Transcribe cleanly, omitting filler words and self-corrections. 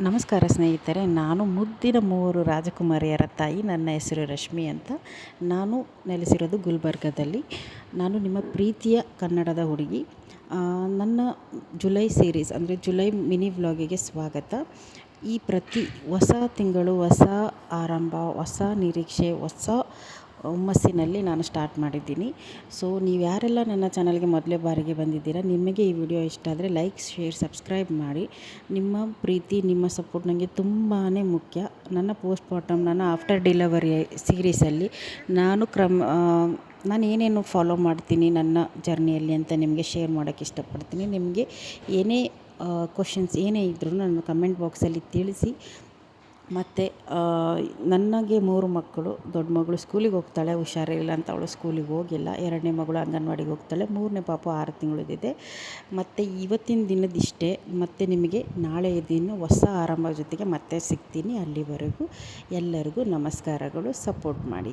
ನಮಸ್ಕಾರ ಸ್ನೇಹಿತರೆ, ನಾನು ಮುದ್ದಿನ 3 ರಾಜಕುಮಾರಿಯರ ತಾಯಿ. ನನ್ನ ಹೆಸರು ರಶ್ಮಿ ಅಂತ. ನಾನು ನೆಲೆಸಿರೋದು ಗುಲ್ಬರ್ಗದಲ್ಲಿ. ನಾನು ನಿಮ್ಮ ಪ್ರೀತಿಯ ಕನ್ನಡದ ಹುಡುಗಿ. ನನ್ನ ಜುಲೈ ಸೀರೀಸ್ ಅಂದರೆ ಜುಲೈ ಮಿನಿ ವ್ಲಾಗಿಗೆ ಸ್ವಾಗತ. ಈ ಪ್ರತಿ ಹೊಸ ತಿಂಗಳು ಹೊಸ ಆರಂಭ, ಹೊಸ ನಿರೀಕ್ಷೆ, ಹೊಸ ಹುಮ್ಮಸ್ಸಿನಲ್ಲಿ ನಾನು ಸ್ಟಾರ್ಟ್ ಮಾಡಿದ್ದೀನಿ. ಸೊ ನೀವು ಯಾರೆಲ್ಲ ನನ್ನ ಚಾನಲ್ಗೆ ಮೊದಲೇ ಬಾರಿಗೆ ಬಂದಿದ್ದೀರಾ, ನಿಮಗೆ ಈ ವಿಡಿಯೋ ಇಷ್ಟ ಆದರೆ ಲೈಕ್, ಶೇರ್, ಸಬ್ಸ್ಕ್ರೈಬ್ ಮಾಡಿ. ನಿಮ್ಮ ಪ್ರೀತಿ, ನಿಮ್ಮ ಸಪೋರ್ಟ್ ನನಗೆ ತುಂಬಾ ಮುಖ್ಯ. ನನ್ನ ಪೋಸ್ಟ್ ಮಾರ್ಟಮ್, ನನ್ನ ಆಫ್ಟರ್ ಡೆಲಿವರಿ ಸೀರೀಸಲ್ಲಿ ನಾನು ಏನೇನು ಫಾಲೋ ಮಾಡ್ತೀನಿ ನನ್ನ ಜರ್ನಿಯಲ್ಲಿ ಅಂತ ನಿಮಗೆ ಶೇರ್ ಮಾಡೋಕ್ಕೆ ಇಷ್ಟಪಡ್ತೀನಿ. ನಿಮಗೆ ಏನೇ ಕ್ವಶನ್ಸ್ ಏನೇ ಇದ್ದರೂ ನನ್ನ ಕಮೆಂಟ್ ಬಾಕ್ಸಲ್ಲಿ ತಿಳಿಸಿ. ಮತ್ತು ನನಗೆ 3 ಮಕ್ಕಳು. ದೊಡ್ಡ ಮಗಳು ಸ್ಕೂಲಿಗೆ ಹೋಗ್ತಾಳೆ, ಹುಷಾರಿಲ್ಲ ಅಂತ ಅವಳು ಸ್ಕೂಲಿಗೆ ಹೋಗಿಲ್ಲ. 2ನೇ ಮಗಳು ಅಂಗನವಾಡಿಗೆ ಹೋಗ್ತಾಳೆ. 3ನೇ ಪಾಪು 6 ತಿಂಗಳಿದೆ. ಮತ್ತು ಇವತ್ತಿನ ದಿನದಿಷ್ಟೇ. ಮತ್ತು ನಿಮಗೆ ನಾಳೆ ದಿನ ಹೊಸ ಆರಂಭ ಜೊತೆಗೆ ಮತ್ತೆ ಸಿಗ್ತೀನಿ. ಅಲ್ಲಿವರೆಗೂ ಎಲ್ಲರಿಗೂ ನಮಸ್ಕಾರಗಳು. ಸಪೋರ್ಟ್ ಮಾಡಿ.